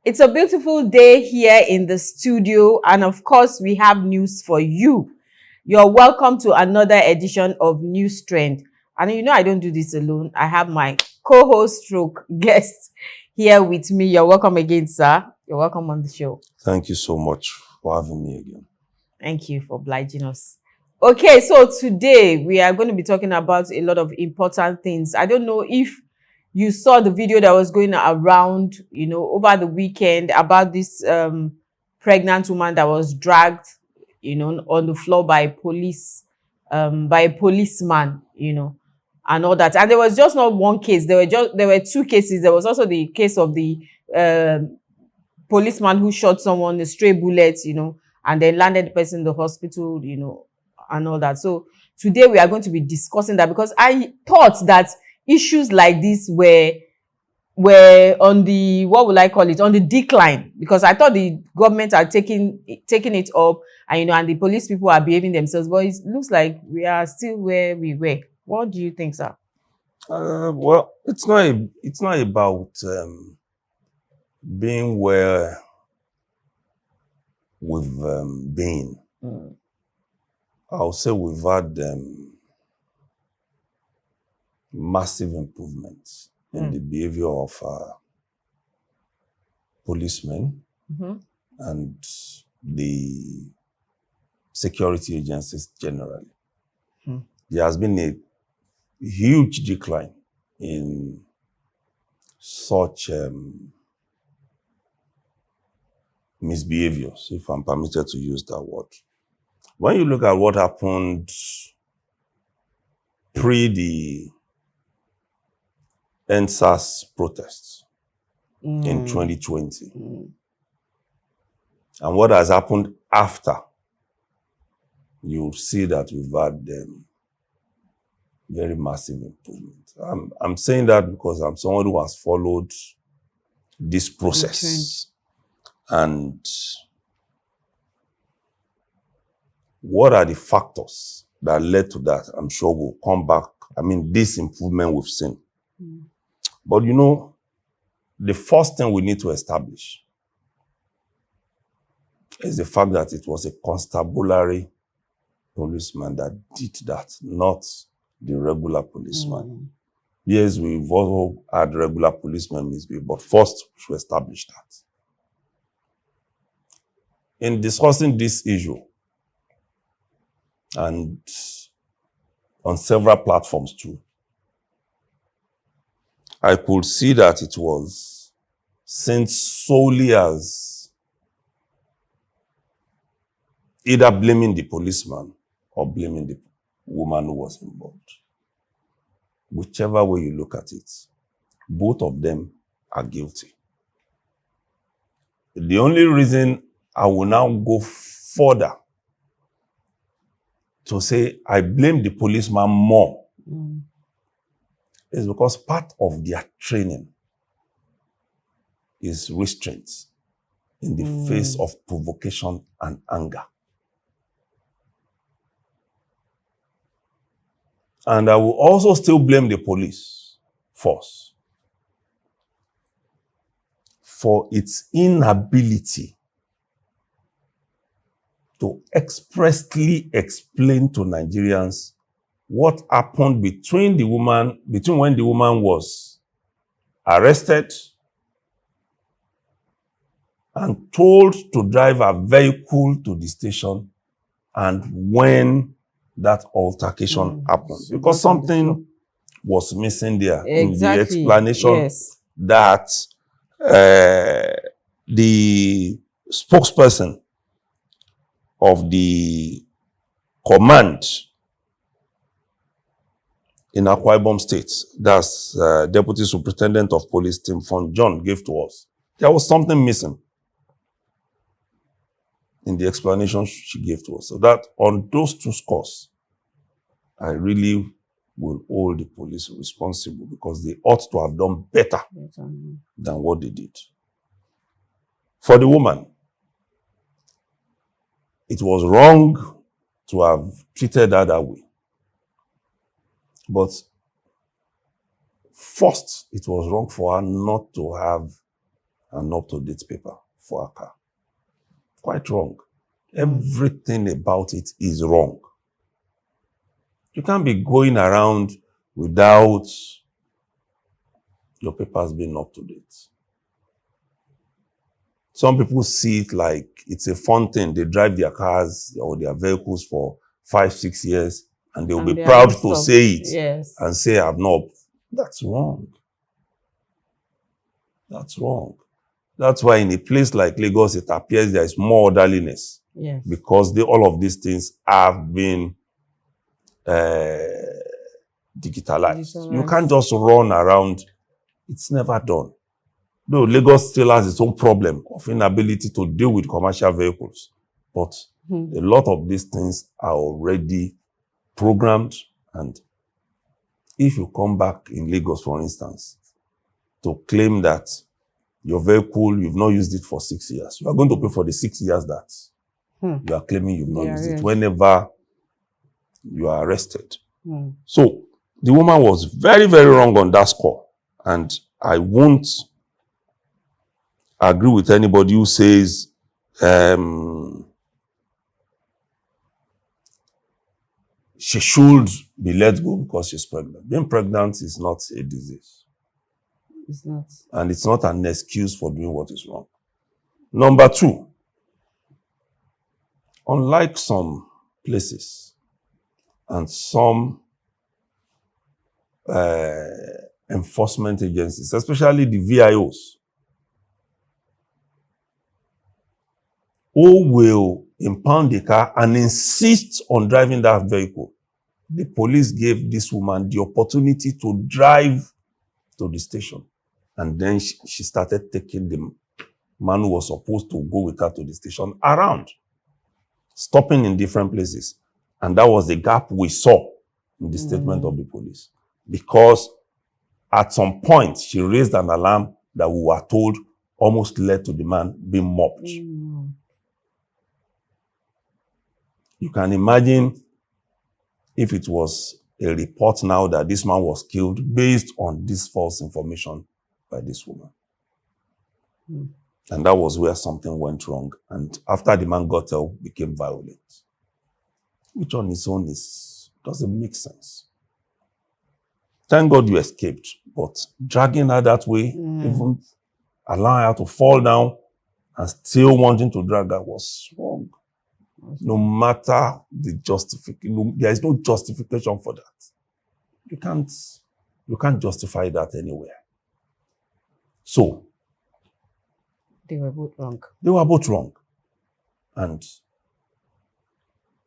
It's a beautiful day here in the studio, and of course, we have news for you. You're welcome to another edition of News Trend. And you know, I don't do this alone. I have my co-host stroke guest here with me. You're welcome again, sir. You're welcome on the show. Thank you so much for having me again. Thank you for obliging us. Okay, so today we are going to be talking about a lot of important things. I don't know if you saw the video that was going around, over the weekend about this pregnant woman that was dragged, on the floor by by a policeman, and all that. And there was just not one case. There were two cases. There was also the case of the policeman who shot someone, a stray bullet, and then landed the person in the hospital, and all that. So today we are going to be discussing that, because I thought that issues like this were on the, what will I call it, on the decline, because I thought the government are taking it up, and and the police people are behaving themselves, but it looks like we are still where we were. What do you think, sir? Well, it's not about being where we've been. I'll say we've had massive improvements in the behavior of policemen and the security agencies generally. There has been a huge decline in such misbehaviors, if I'm permitted to use that word. When you look at what happened pre the NSAS protests in 2020, and what has happened after, you'll see that we've had very massive improvement. I'm saying that because I'm someone who has followed this process. And what are the factors that led to that? I'm sure we'll come back. I mean, this improvement we've seen. But the first thing we need to establish is the fact that it was a constabulary policeman that did that, not the regular policeman. Yes, we've also had regular policemen misbehave, but first we should establish that. In discussing this issue, and on several platforms too, I could see that it was seen solely as either blaming the policeman or blaming the woman who was involved. Whichever way you look at it, both of them are guilty. The only reason I will now go further to say I blame the policeman more is because part of their training is restraint in the face of provocation and anger. And I will also still blame the police force for its inability to expressly explain to Nigerians what happened between when the woman was arrested and told to drive a vehicle to the station, and when that altercation happened. Because something was missing there in the explanation that the spokesperson of the command in Akwa Ibom State, that's Deputy Superintendent of Police Tim Fon John, gave to us. There was something missing in the explanation she gave to us. So that on those two scores, I really will hold the police responsible, because they ought to have done better than what they did. For the woman, it was wrong to have treated her that way. But first, it was wrong for her not to have an up-to-date paper for a car. Quite wrong. Everything about it is wrong. You can't be going around without your papers being up to date. Some people see it like it's a fun thing. They drive their cars or their vehicles for 5-6 years and they'll be proud to say it. Yes. And say, I've not. That's wrong. That's wrong. That's why in a place like Lagos, it appears there is more orderliness. Yes. Because all of these things have been digitalized. You can't just run around. It's never done. Though Lagos still has its own problem of inability to deal with commercial vehicles. But a lot of these things are already programmed. And if you come back in Lagos, for instance, to claim that your vehicle, you've not used it for 6 years, you are going to pay for the 6 years that you are claiming you've not used it whenever you are arrested. So the woman was very, very wrong on that score. And I won't agree with anybody who says she should be let go because she's pregnant. Being pregnant is not a disease. It's not. And it's not an excuse for doing what is wrong. Number 2, unlike some places and some enforcement agencies, especially the VIOs, who will impound the car and insist on driving that vehicle. The police gave this woman the opportunity to drive to the station. And then she started taking the man who was supposed to go with her to the station around, stopping in different places. And that was the gap we saw in the statement of the police. Because at some point, she raised an alarm that we were told almost led to the man being mobbed. You can imagine if it was a report now that this man was killed based on this false information by this woman. And that was where something went wrong. And after the man got out, became violent. Which on its own doesn't make sense. Thank God you escaped. But dragging her that way, even allowing her to fall down and still wanting to drag her was wrong. No matter the justification, there is no justification for that. You can't justify that anywhere. So they were both wrong. They were both wrong. And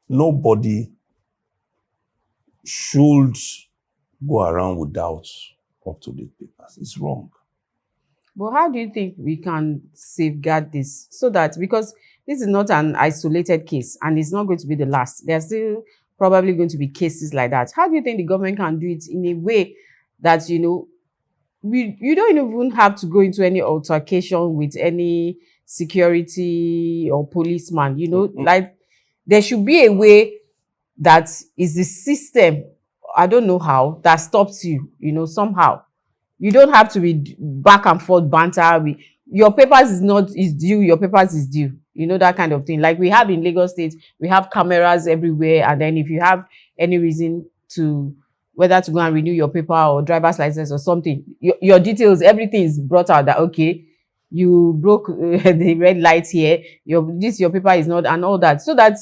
nobody should go around without up-to-date papers. It's wrong. But how do you think we can safeguard this so that, because this is not an isolated case and it's not going to be the last. There's still probably going to be cases like that. How do you think the government can do it in a way that, you know, you don't even have to go into any altercation with any security or policeman, you know, like there should be a way that is the system, I don't know how, that stops you, you know, somehow. You don't have to be back and forth banter. Your papers is due, your papers is due. You know, that kind of thing. Like we have in Lagos State, we have cameras everywhere. And then if you have any reason to, whether to go and renew your paper or driver's license or something, your details, everything is brought out that, okay, you broke the red light here, your paper is not, and all that. So that,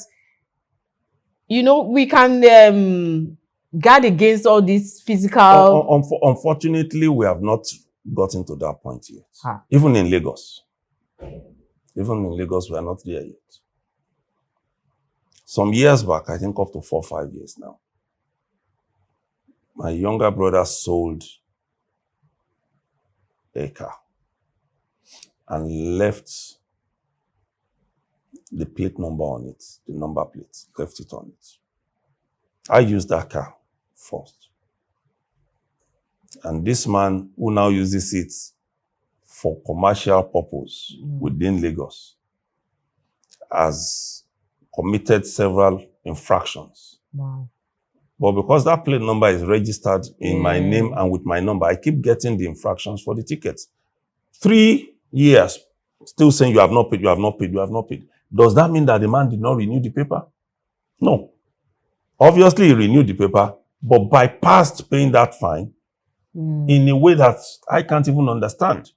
you know, we can guard against all these physical... Unfortunately, we have not gotten to that point yet. Even in Lagos. Even in Lagos, we are not there yet. Some years back, I think up to 4 or 5 years now, my younger brother sold a car and left the plate number on it, the number plate, left it on it. I used that car first. And this man who now uses it for commercial purpose within Lagos has committed several infractions. Wow. But because that plate number is registered in my name and with my number, I keep getting the infractions for the tickets. 3 years, still saying you have not paid, you have not paid, you have not paid. Does that mean that the man did not renew the paper? No. Obviously, he renewed the paper, but bypassed paying that fine in a way that I can't even understand.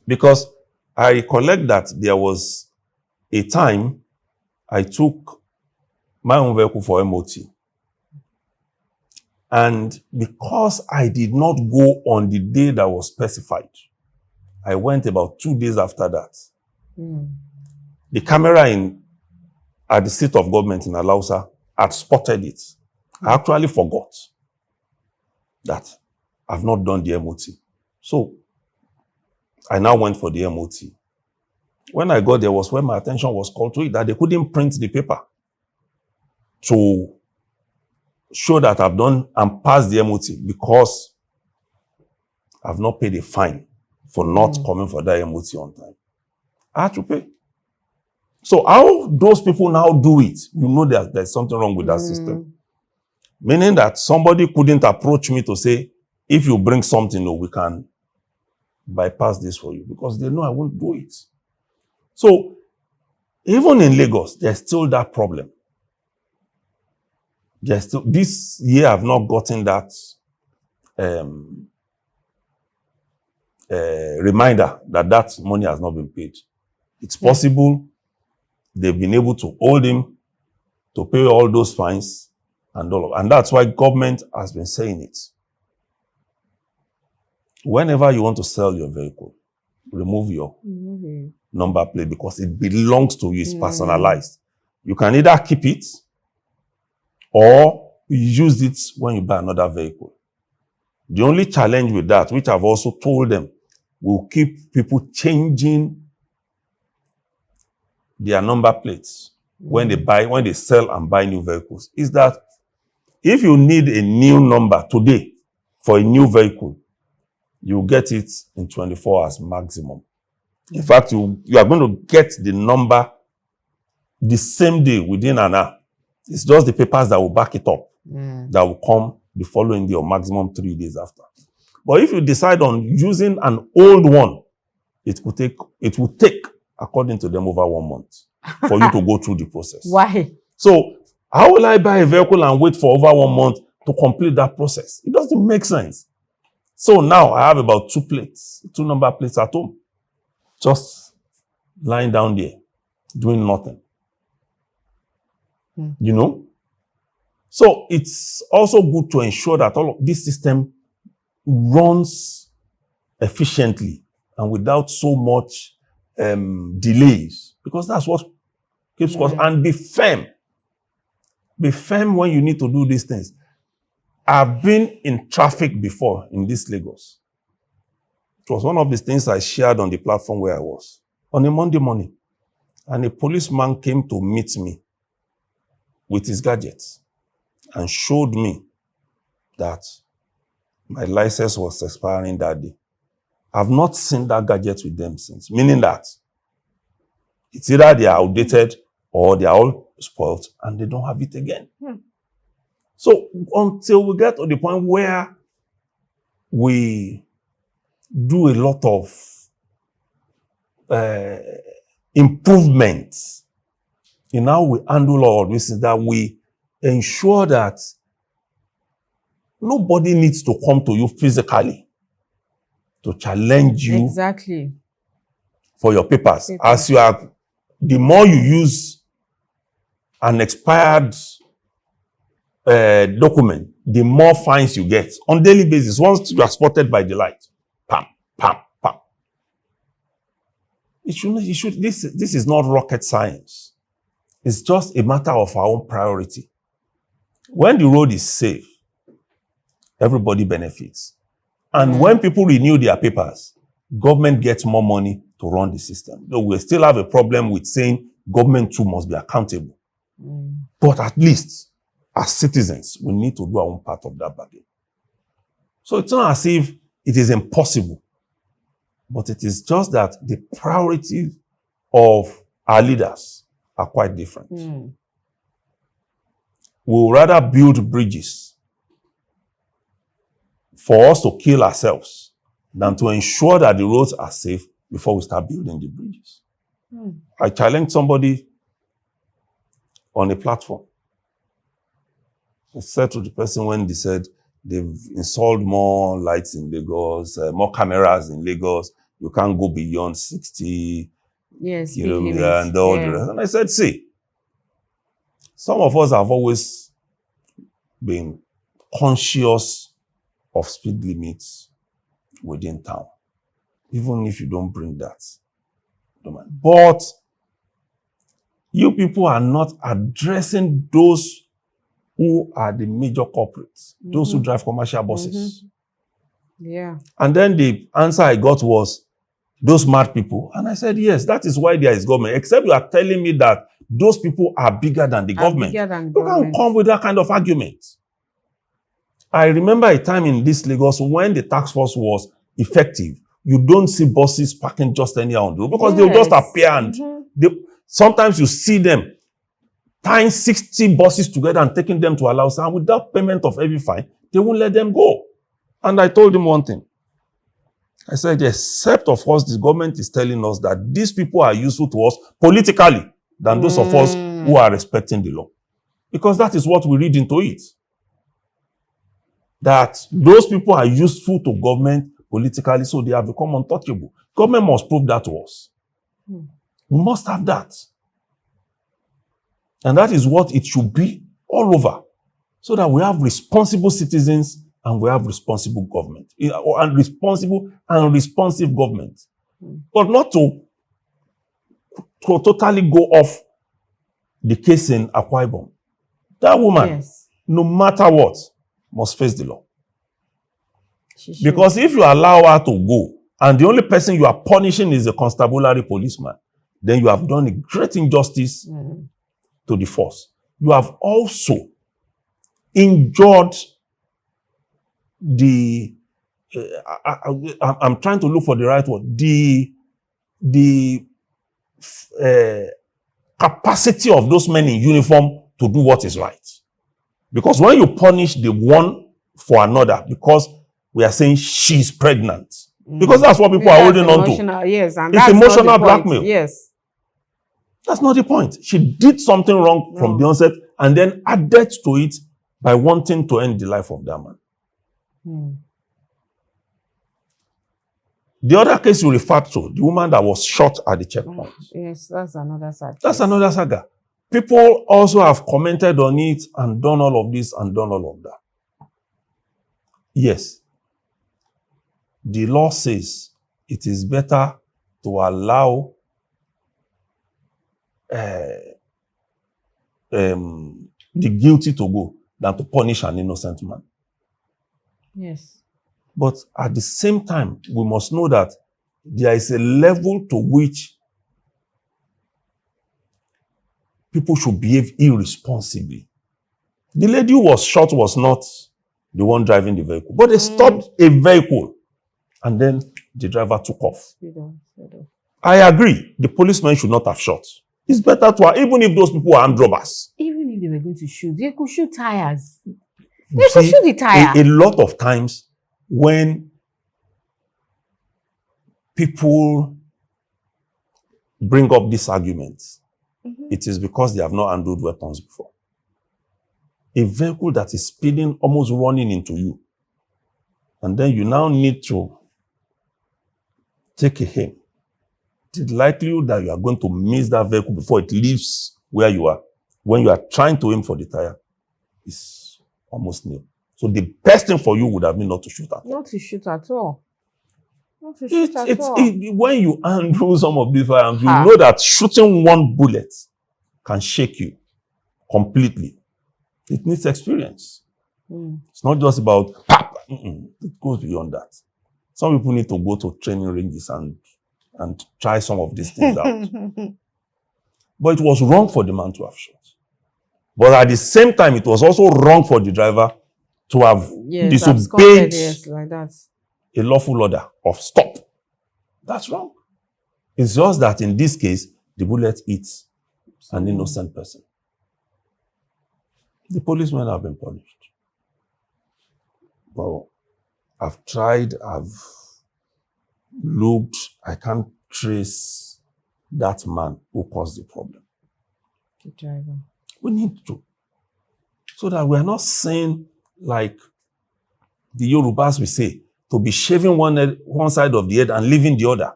Because I recollect that there was a time I took my own vehicle for MOT. And because I did not go on the day that was specified, I went about 2 days after that. The camera at the seat of government in Alausa had spotted it. I actually forgot that I've not done the MOT. So I now went for the MOT. When I got there was when my attention was called to it that they couldn't print the paper to show that I've done and passed the MOT because I've not paid a fine for not coming for that MOT on time. I had to pay. So how those people now do it, you know that there's something wrong with that system. Meaning that somebody couldn't approach me to say, if you bring something, we can bypass this for you, because they know I won't do it. So even in Lagos, there's still that problem. There's still, this year I've not gotten that reminder that money has not been paid. It's possible they've been able to hold him to pay all those fines and that's why government has been saying it. Whenever you want to sell your vehicle, remove your number plate because it belongs to you, it's personalized. You can either keep it or use it when you buy another vehicle. The only challenge with that, which I've also told them, will keep people changing their number plates when they sell and buy new vehicles, is that if you need a new number today for a new vehicle, you get it in 24 hours maximum. In fact, you are going to get the number the same day within an hour. It's just the papers that will back it up that will come the following day or maximum 3 days after. But if you decide on using an old one, it will take, according to them, over 1 month for you to go through the process. Why? So how will I buy a vehicle and wait for over 1 month to complete that process? It doesn't make sense. So now I have about 2 number plates at home, just lying down there, doing nothing. You know? So it's also good to ensure that all of this system runs efficiently and without so much delays, because that's what keeps cost. And be firm. Be firm when you need to do these things. I've been in traffic before in this Lagos. It was one of the things I shared on the platform where I was on a Monday morning, and a policeman came to meet me with his gadgets and showed me that my license was expiring that day. I've not seen that gadget with them since, meaning that it's either they are outdated or they are all spoiled and they don't have it again. So until we get to the point where we do a lot of improvements in how we handle all this, is that we ensure that nobody needs to come to you physically to challenge you for your papers. As you are, the more you use an expired document, the more fines you get on daily basis. Once you are spotted by the light, pam, pam, pam. This is not rocket science. It's just a matter of our own priority. When the road is safe, everybody benefits. And when people renew their papers, government gets more money to run the system. Though we still have a problem with saying government too must be accountable. But at least, as citizens, we need to do our own part of that bargain. So it's not as if it is impossible, but it is just that the priorities of our leaders are quite different. We will rather build bridges for us to kill ourselves than to ensure that the roads are safe before we start building the bridges. I challenged somebody on a platform. I said to the person when they said they've installed more lights in Lagos, more cameras in Lagos, you can't go beyond 60 kilometers and all the rest. And I said, see, some of us have always been conscious of speed limits within town, even if you don't bring that. But you people are not addressing those who are the major culprits, those who drive commercial buses. Yeah. And then the answer I got was, those mad people. And I said, yes, that is why there is government. Except you are telling me that those people are bigger than the government. You can't come with that kind of argument. I remember a time in this Lagos when the task force was effective. You don't see buses parking just anyhow on the road because they'll just appear and sometimes you see them tying 60 buses together and taking them to Alausa, and without payment of every fine, they won't let them go. And I told him one thing. I said, except of course the government is telling us that these people are useful to us politically than those of us who are respecting the law. Because that is what we read into it. That those people are useful to government politically, so they have become untouchable. Government must prove that to us. We must have that. And that is what it should be all over. So that we have responsible citizens and we have responsible government. And responsible and responsive government. But not to totally go off the case in Akwa Ibom. That woman, no matter what, must face the law. Because if you allow her to go, and the only person you are punishing is a constabulary policeman, then you have done a great injustice to the force. You have also injured the, I'm trying to look for the right word, the capacity of those men in uniform to do what is right. Because when you punish the one for another, because we are saying she's pregnant, because that's what people are holding on to. Yes, and it's that's emotional not the blackmail. Point. Yes. That's not the point. She did something wrong from the onset and then added to it by wanting to end the life of that man. The other case you referred to, the woman that was shot at the checkpoint. Yes, that's another saga. That's another saga. People also have commented on it and done all of this and done all of that. Yes. The law says it is better to allow the guilty to go than to punish an innocent man. Yes. But at the same time, we must know that there is a level to which people should behave irresponsibly. The lady who was shot was not the one driving the vehicle, but they stopped a vehicle and then the driver took off. I agree. The policeman should not have shot. It's better to, even if those people are armed robbers. Even if they were going to shoot, they could shoot tires. They could shoot the tire. A lot of times when people bring up these arguments, it is because they have not handled weapons before. A vehicle that is speeding, almost running into you, and then you now need to take a aim. The likelihood that you are going to miss that vehicle before it leaves where you are, when you are trying to aim for the tire, is almost nil. So the best thing for you would have been not to shoot at all. Not to shoot at all. Not to shoot at all. When you handle some of these firearms, you know that shooting one bullet can shake you completely. It needs experience. It's not just about pap. It goes beyond that. Some people need to go to training ranges and try some of these things out. But it was wrong for the man to have shot. But at the same time, it was also wrong for the driver to have disobeyed a lawful order of stop. That's wrong. It's just that in this case, the bullet hits an innocent person. The policemen have been punished. Well, I've tried, I've looked, I can't trace that man who caused the problem. The driver. We need to. So that we are not saying, like the Yorubas will say, to be shaving one side of the head and leaving the other.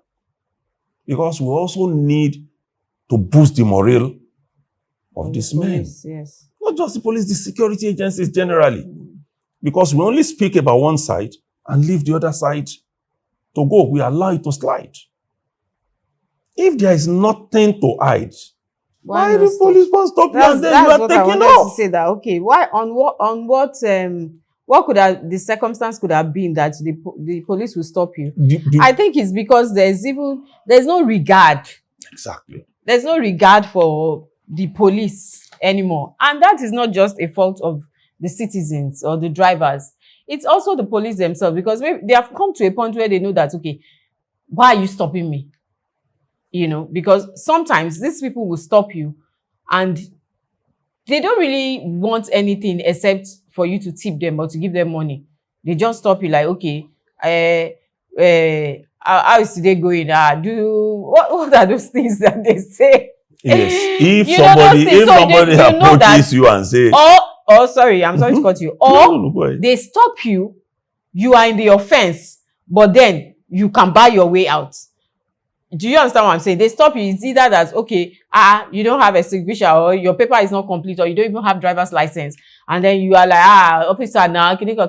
Because we also need to boost the morale of these men. Yes. Not just the police, the security agencies generally. Because we only speak about one side and leave the other side to go. We allow it to slide. If there is nothing to hide, why the policeman stop you and then you are taking off? That's what I wanted to say that, okay, why, what could have, the circumstance could have been that the police will stop you? I think it's because there's no regard. Exactly. There's no regard for the police anymore. And that is not just a fault of the citizens or the drivers. It's also the police themselves, because they have come to a point where they know that, okay, why are you stopping me? You know, because sometimes these people will stop you and they don't really want anything except for you to tip them or to give them money. They just stop you like, okay, how is today going? What are those things that they say? Yes. If somebody approaches you and says, sorry, I'm sorry to cut you. Or they stop you, you are in the offense, but then you can buy your way out. Do you understand what I'm saying? They stop you. It's either that, okay, you don't have extinguisher, or your paper is not complete, or you don't even have driver's license. And then you are like, officer, now, you go,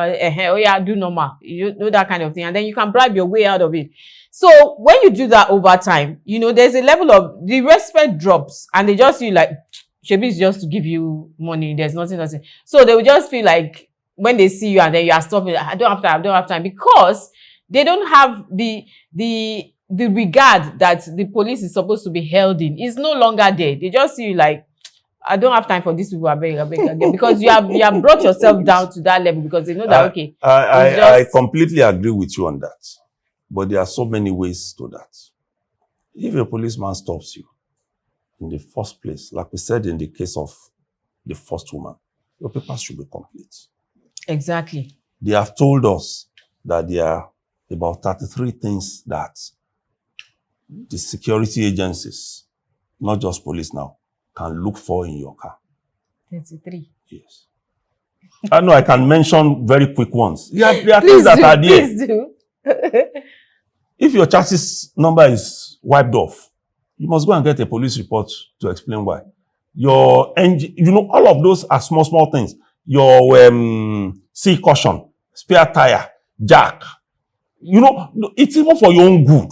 oh yeah, do normal. You know, that kind of thing. And then you can bribe your way out of it. So when you do that over time, you know, there's a level of, the respect drops, and they just feel like, Shebi is just to give you money. There's nothing. So they will just feel like, when they see you and then you are stopping, I don't have time, because they don't have the regard that the police is supposed to be held in. Is no longer there. They just see you like, I don't have time for these people. I beg, because you have brought yourself down to that level, because they know that, okay. I completely agree with you on that. But there are so many ways to that. If a policeman stops you in the first place, like we said in the case of the first woman, your papers should be complete. Exactly. They have told us that there are about 33 things that the security agencies, not just police now, can look for in your car. 33. Yes. I know I can mention very quick ones. There are things that are there. Please do. If your chassis number is wiped off, you must go and get a police report to explain why. Your engine, you know, all of those are small things. Your sea caution, spare tire, jack. You know, it's even for your own good.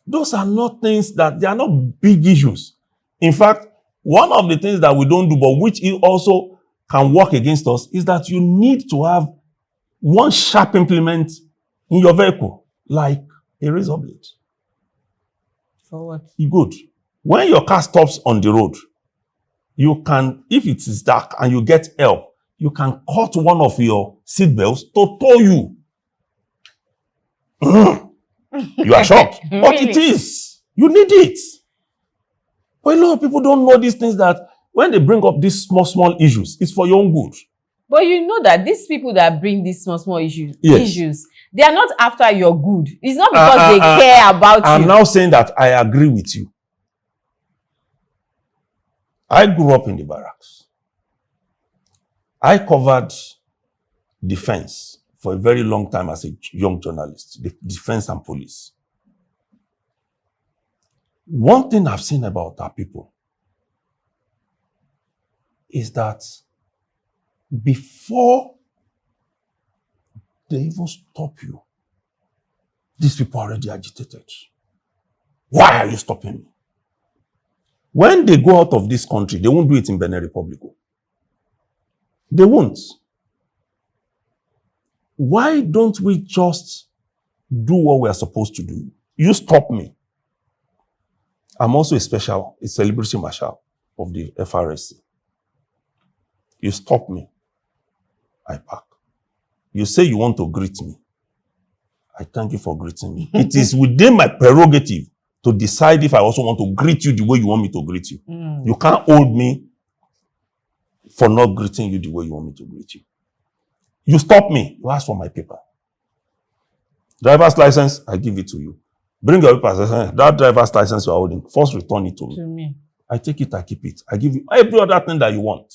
Those are not things they are not big issues. In fact, one of the things that we don't do, but which also can work against us, is that you need to have one sharp implement in your vehicle, like a razor blade. For what? Good. When your car stops on the road, you can, if it is dark and you get help, you can cut one of your seat belts to tow you. You are shocked. But Really? It is. You need it. But a lot of people don't know these things, that when they bring up these small issues, it's for your own good. But you know that these people that bring these small issues, they are not after your good. It's not because they care about you. I'm now saying that I agree with you. I grew up in the barracks. I covered defense for a very long time as a young journalist, the defense and police. One thing I've seen about our people is that before they even stop you, these people are already agitated. Why are you stopping me? When they go out of this country, they won't do it in Benin Republic. They won't. Why don't we just do what we are supposed to do? You stop me. I'm also a celebrity marshal of the FRSC. You stop me, I park. You say you want to greet me. I thank you for greeting me. It is within my prerogative to decide if I also want to greet you the way you want me to greet you. You can't hold me for not greeting you the way you want me to greet you. You stop me, you ask for my paper. Driver's license, I give it to you. Bring your papers. That driver's license you're holding, first return it to me. To me. I take it, I keep it. I give you every other thing that you want.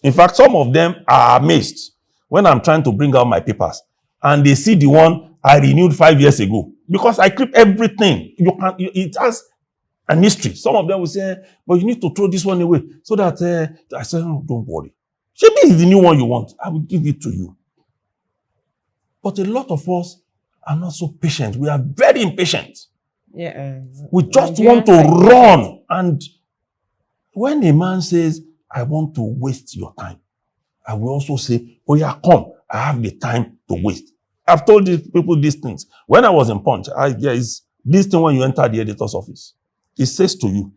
In fact, some of them are amazed when I'm trying to bring out my papers and they see the one I renewed 5 years ago because I keep everything. It has an history. Some of them will say, but you need to throw this one away so that I say, no, don't worry. Maybe it's the new one you want. I will give it to you. But a lot of us are not so patient. We are very impatient. Yeah. We just want to run. And when a man says, I want to waste your time, I will also say, oh yeah, come. I have the time to waste. I've told these people these things. When I was in Punch, there is this thing when you enter the editor's office. It says to you,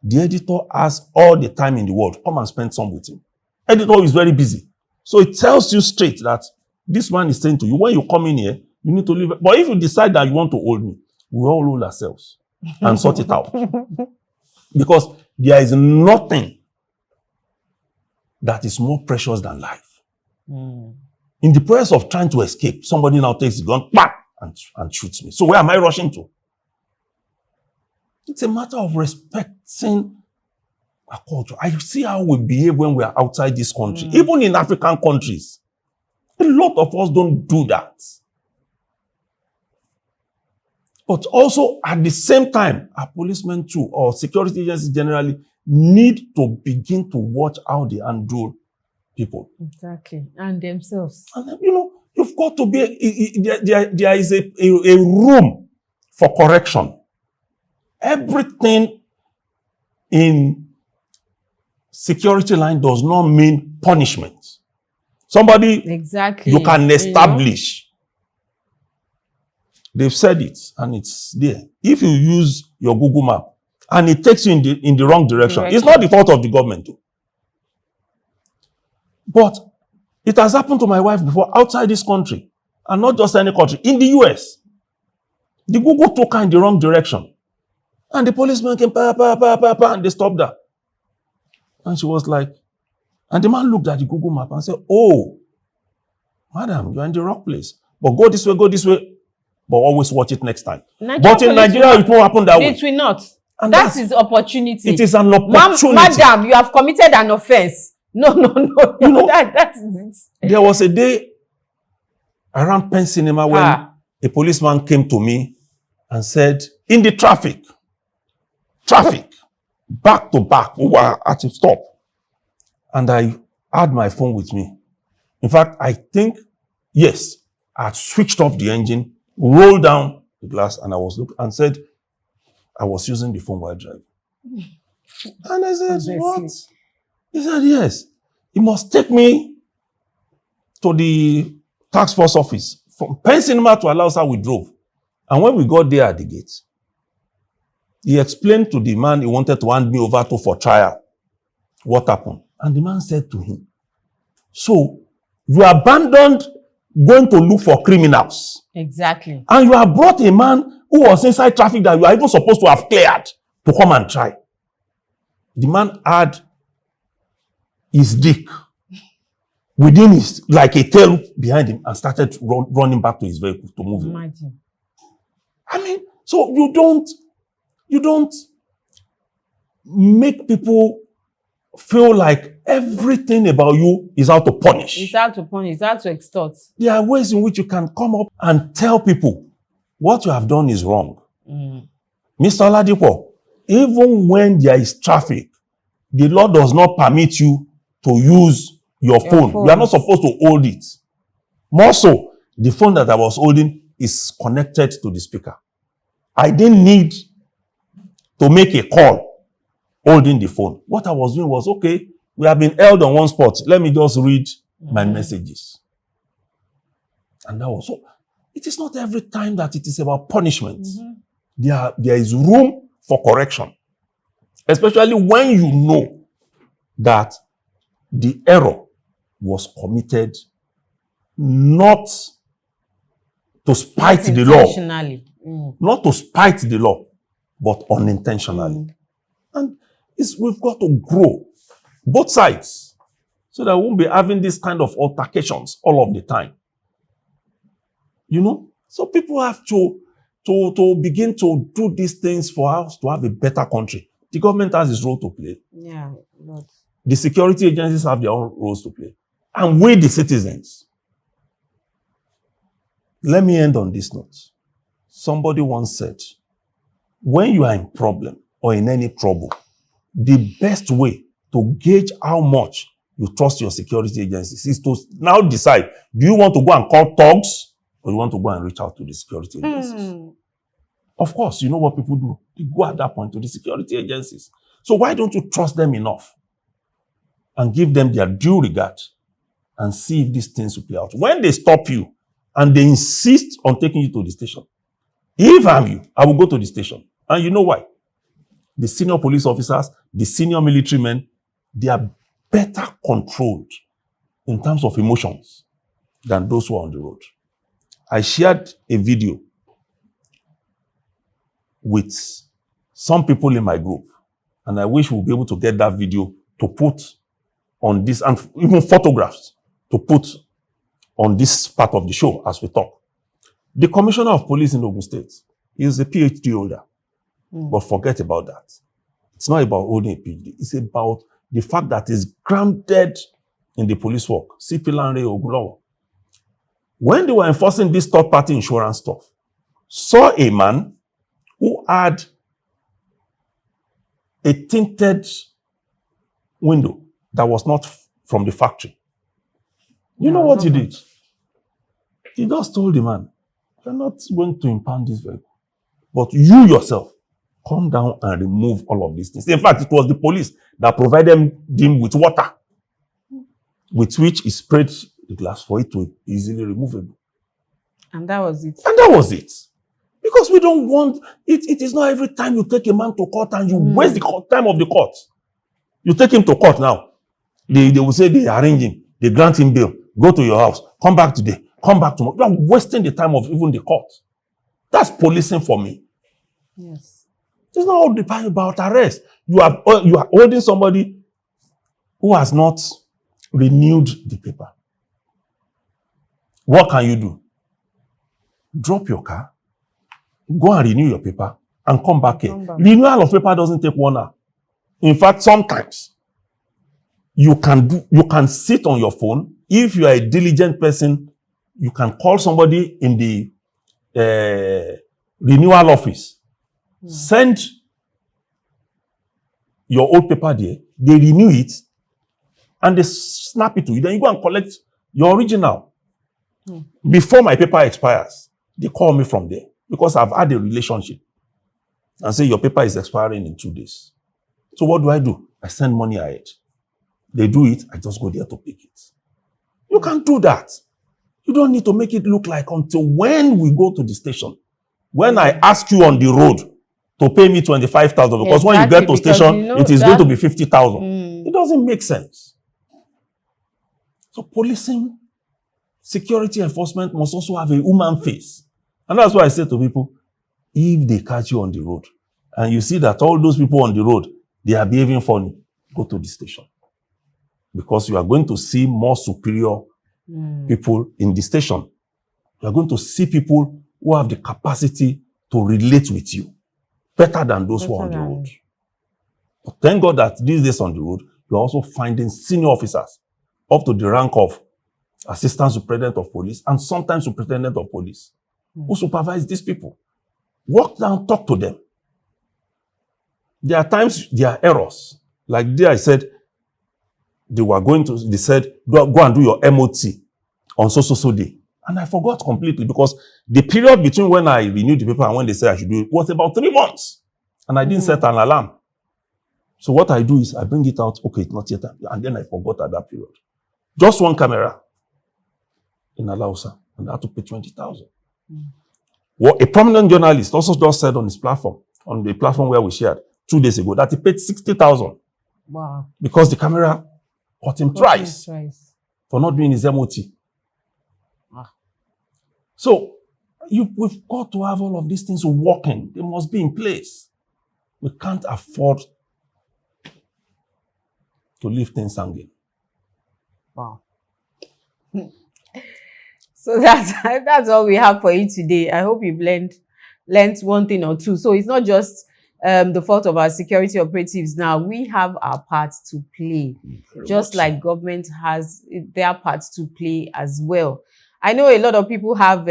the editor has all the time in the world. Come and spend some with him. Editor is very busy. So it tells you straight that this man is saying to you, when you come in here, you need to leave. But if you decide that you want to hold me, we all hold ourselves and sort it out. Because there is nothing that is more precious than life. Mm. In the process of trying to escape, somebody now takes the gun, bam, and shoots me. So where am I rushing to? It's a matter of respecting our culture. I see how we behave when we are outside this country. Even in African countries, a lot of us don't do that. But also, at the same time, our policemen too, or security agencies generally, need to begin to watch how they handle people. Exactly. And themselves. And you've got to be, there is a room for correction. Everything in security line does not mean punishment. Somebody exactly you can establish. They've said it and it's there. If you use your Google map and it takes you in the wrong direction, it's not the fault of the government too. But it has happened to my wife before outside this country, and not just any country, in the US. The Google took her in the wrong direction. And the policeman came, and they stopped her. And she was like, and the man looked at the Google map and said, oh, madam, you're in the wrong place. But go this way, but always watch it next time. But in Nigeria, it won't happen that way. It will not. And that is opportunity. It is an opportunity. Madam, you have committed an offense. No. That is it. There was a day around Penn Cinema when a policeman came to me and said, in the traffic, back to back, we were at a stop. And I had my phone with me. In fact, I think, yes, I had switched off the engine, rolled down the glass, and I was looking and said, I was using the phone while driving. And I said, what? He said, yes. He must take me to the task force office. From Penn Cinema to Alausa, we drove. And when we got there at the gate, he explained to the man he wanted to hand me over to for trial what happened. And the man said to him, so you abandoned going to look for criminals. Exactly. And you have brought a man who was inside traffic that you are even supposed to have cleared to come and try. The man had his dick within his, like a tail behind him, and started running back to his vehicle to move him. Imagine. I mean, so you don't make people feel like everything about you is out to punish. It's out to punish, it's out to extort. There are ways in which you can come up and tell people what you have done is wrong. Mr. Oladipo, even when there is traffic, the law does not permit you to use your phone. You are not supposed to hold it. More so, the phone that I was holding is connected to the speaker. I didn't need to make a call holding the phone. What I was doing was, okay, we have been held on one spot. Let me just read my messages. And that was so. It is not every time that it is about punishment. There is room for correction. Especially when you know that the error was committed not to spite the law. Not to spite the law, but unintentionally. And we've got to grow both sides so that we won't be having this kind of altercations all of the time. You know, So people have to begin to do these things for us to have a better country. The government has its role to play. Yeah, Lord. The security agencies have their own roles to play. And we, the citizens. Let me end on this note. Somebody once said, when you are in problem or in any trouble, the best way to gauge how much you trust your security agencies is to now decide, do you want to go and call thugs or you want to go and reach out to the security agencies? Of course, you know what people do. They go at that point to the security agencies. So why don't you trust them enough and give them their due regard and see if these things will play out? When they stop you and they insist on taking you to the station, if I'm you, I will go to the station. And you know why? The senior police officers, the senior military men, they are better controlled in terms of emotions than those who are on the road. I shared a video with some people in my group, and I wish we'll be able to get that video to put on this, and even photographs to put on this part of the show as we talk. The commissioner of police in Ogun State is a PhD holder, but forget about that. It's not about holding a PhD. It's about the fact that he's grounded in the police work. CP Lanre Ogunlowo. When they were enforcing this third-party insurance stuff, saw a man who had a tinted window that was not from the factory. You know what he did? He just told the man, you're not going to impound this vehicle, but you yourself, come down and remove all of these things. In fact, it was the police that provided him with water, with which he sprayed the glass for it to be easily removable. And that was it. And that was it. Because we don't want, it is not every time you take a man to court and you waste the time of the court. You take him to court now. They will say they arrange him, they grant him bail, go to your house, come back today, come back tomorrow. You are wasting the time of even the court. That's policing for me. Yes. It's not all about arrest. You are holding somebody who has not renewed the paper. What can you do? Drop your car, go and renew your paper, and come back here. Renewal of paper doesn't take 1 hour. In fact, sometimes you can sit on your phone. If you are a diligent person, you can call somebody in the renewal office. Send your old paper there, they renew it, and they snap it to you. Then you go and collect your original. Before my paper expires, they call me from there because I've had a relationship and say, your paper is expiring in 2 days. So what do? I send money ahead. They do it, I just go there to pick it. You can do that. You don't need to make it look like until when we go to the station. When I ask you on the road to pay me 25,000, because when you get to station, you know, it is going to be 50,000. It doesn't make sense. So policing, security enforcement must also have a human face. And that's why I say to people, if they catch you on the road and you see that all those people on the road, they are behaving funny, go to the station. Because you are going to see more superior people in the station. You are going to see people who have the capacity to relate with you better than those who are on the road. But thank God that these days on the road, you're also finding senior officers up to the rank of assistant superintendent of police and sometimes superintendent of police who supervise these people. Walk down, talk to them. There are times there are errors. Like there I said, they said, go and do your MOT on so day. And I forgot completely because the period between when I renewed the paper and when they said I should do it was about 3 months. And I didn't set an alarm. So what I do is I bring it out. Okay, it's not yet. And then I forgot at that period. Just one camera in Alausa. And I had to pay 20,000. What a prominent journalist also just said on his platform, on the platform where we shared 2 days ago, that he paid 60,000. Wow. Because the camera caught him twice for not doing his MOT. So we've got to have all of these things working. They must be in place. We can't afford to leave things hanging. Wow. So that's all we have for you today. I hope you've learned one thing or two. So it's not just the fault of our security operatives. Now we have our part to play, just like government has their part to play as well. I know a lot of people have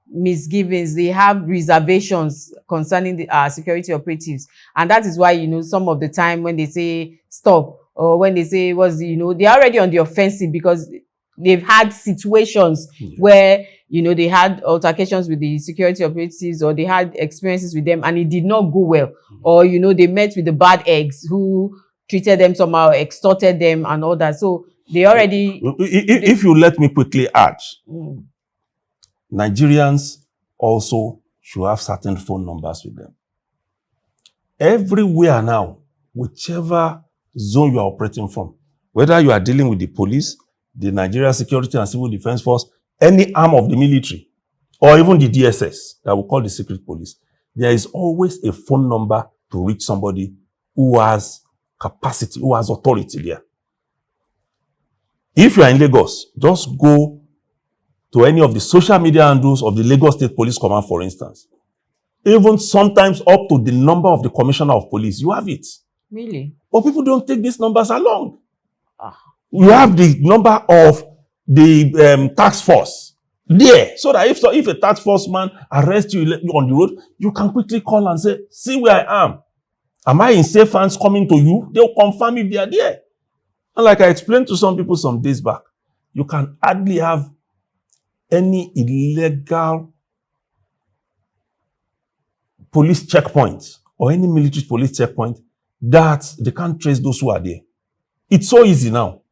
misgivings, they have reservations concerning our security operatives, and that is why, some of the time when they say stop, or when they say they're already on the offensive, because they've had situations where they had altercations with the security operatives, or they had experiences with them and it did not go well, or they met with the bad eggs who treated them somehow, extorted them and all that. So they already if you let me quickly add, Nigerians also should have certain phone numbers with them. Everywhere now, whichever zone you are operating from, whether you are dealing with the police, the Nigeria Security and Civil Defense Force, any arm of the military, or even the DSS, that we call the secret police, there is always a phone number to reach somebody who has capacity, who has authority there. If you are in Lagos, just go to any of the social media handles of the Lagos State Police Command, for instance. Even sometimes up to the number of the Commissioner of Police, you have it. Really? But people don't take these numbers along. You have the number of the task force there, so that if a task force man arrests you on the road, you can quickly call and say, see where I am. Am I in safe hands coming to you? They'll confirm if they are there. And like I explained to some people some days back, you can hardly have any illegal police checkpoint or any military police checkpoint that they can't trace those who are there. It's so easy now.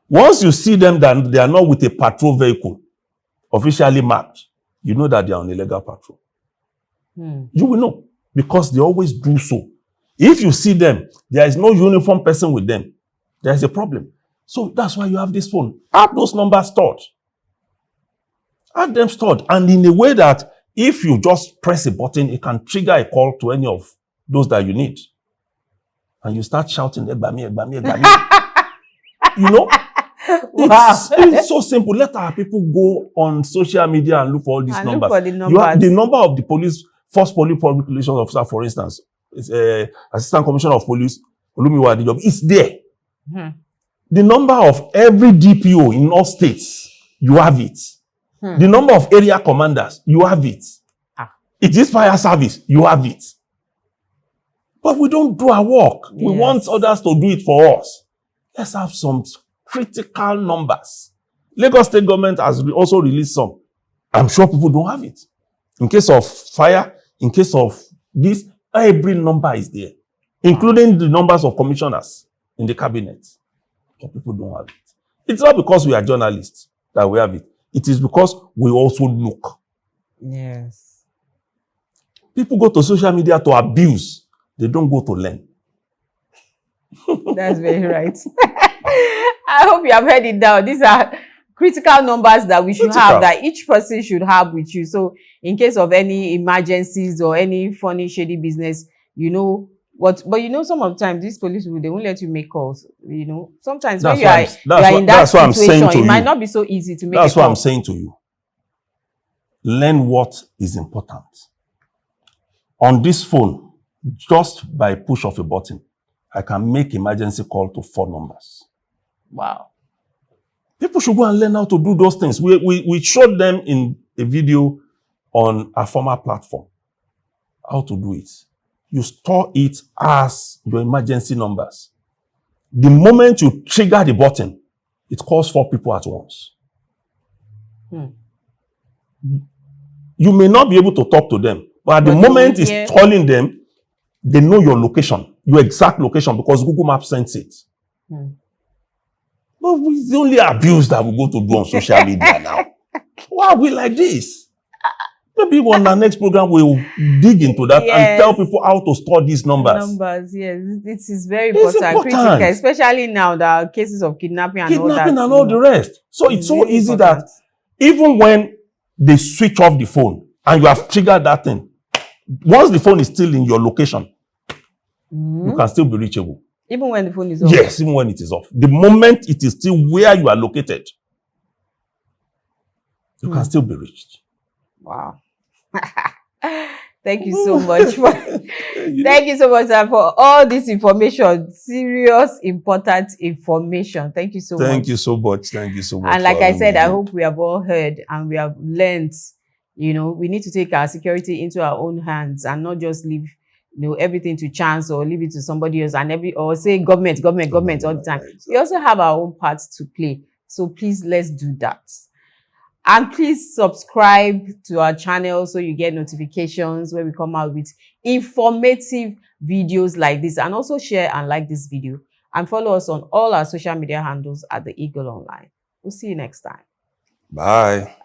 Once you see them that they are not with a patrol vehicle officially marked, you know that they are on illegal patrol. You will know, because they always do so. If you see them, there is no uniform person with them, there is a problem. So that's why you have this phone. Have those numbers stored. Have them stored, and in a way that if you just press a button, it can trigger a call to any of those that you need. And you start shouting, Egbami, Egbami, Egbami. Wow. It's so simple. Let our people go on social media and look for all these numbers. Look for the numbers. You have the number of the police, first police public relations officer, for instance, Assistant Commissioner of Police, Olumiwa Adijobi, it's there. The number of every DPO in all states, you have it. The number of area commanders, you have it. It is fire service, you have it. But we don't do our work. Yes. We want others to do it for us. Let's have some critical numbers. Lagos State government has also released some. I'm sure people don't have it. In case of fire, in case of this, every number is there, including the numbers of commissioners in the cabinet. But people don't have it. It's not because we are journalists that we have it. It is because we also look. Yes. People go to social media to abuse. They don't go to learn. That's very right. I hope you have heard it down. These are critical numbers that we should have, that each person should have with you. So in case of any emergencies or any funny, shady business, you know what. But some of the time, these police people, they won't let you make calls. Sometimes when you are in that situation, it might not be so easy to make a call. That's what I'm saying to you. Learn what is important. On this phone, just by push of a button, I can make emergency call to 4 numbers. Wow. People should go and learn how to do those things. We showed them in a video on a former platform how to do it. You store it as your emergency numbers. The moment you trigger the button, it calls 4 people at once. You may not be able to talk to them, but at the moment it's calling them, they know your location, your exact location, because Google Maps sends it. But it's the only abuse that we go to do on social media now. Why are we like this? Maybe on our next program we'll dig into that and tell people how to store these numbers. Numbers, yes. This is very important. Critical, especially now, the cases of kidnapping and all that. Kidnapping and all the rest. So it's so easy that even when they switch off the phone and you have triggered that thing, once the phone is still in your location, you can still be reachable. Even when the phone is off? Yes, even when it is off. The moment it is still where you are located, You can still be reached. Wow. Thank you so much for You know? thank you so much, sir, for all this information. Serious, important information. Thank you so Thank much. you so much. Thank you so much. And for like I having me said, I again. hope we have all heard and we have learned, we need to take our security into our own hands and not just leave, everything to chance or leave it to somebody else or say government all the time. We also have our own parts to play. So please, let's do that. And please subscribe to our channel so you get notifications when we come out with informative videos like this. And also share and like this video. And follow us on all our social media handles at The Eagle Online. We'll see you next time. Bye.